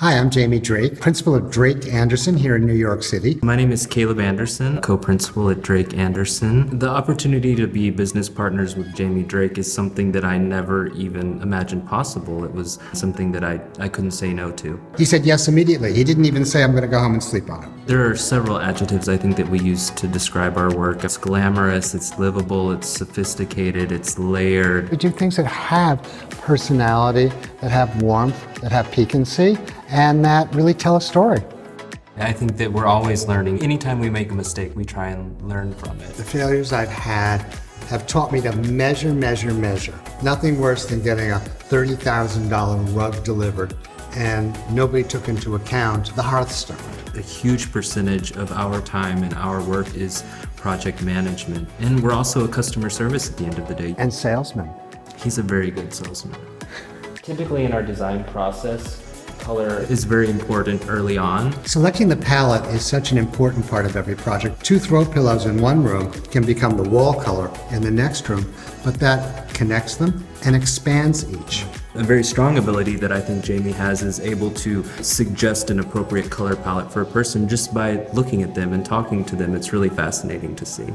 Hi, I'm Jamie Drake, principal of Drake Anderson here in New York City. My name is Caleb Anderson, co-principal at Drake Anderson. The opportunity to be business partners with Jamie Drake is something that I never even imagined possible. It was something that I couldn't say no to. He said yes immediately. He didn't even say, I'm going to go home and sleep on it. There are several adjectives I think that we use to describe our work. It's glamorous, it's livable, it's sophisticated, it's layered. We do things that have personality, that have warmth, that have piquancy, and that really tell a story. I think that we're always learning. Anytime we make a mistake, we try and learn from it. The failures I've had have taught me to measure. Nothing worse than getting a $30,000 rug delivered and nobody took into account the hearthstone. A huge percentage of our time and our work is project management. And we're also a customer service at the end of the day. And salesman. He's a very good salesman. Typically in our design process, color is very important early on. Selecting the palette is such an important part of every project. 2 throw pillows in one room can become the wall color in the next room, but that connects them and expands each. A very strong ability that I think Jamie has is able to suggest an appropriate color palette for a person just by looking at them and talking to them. It's really fascinating to see.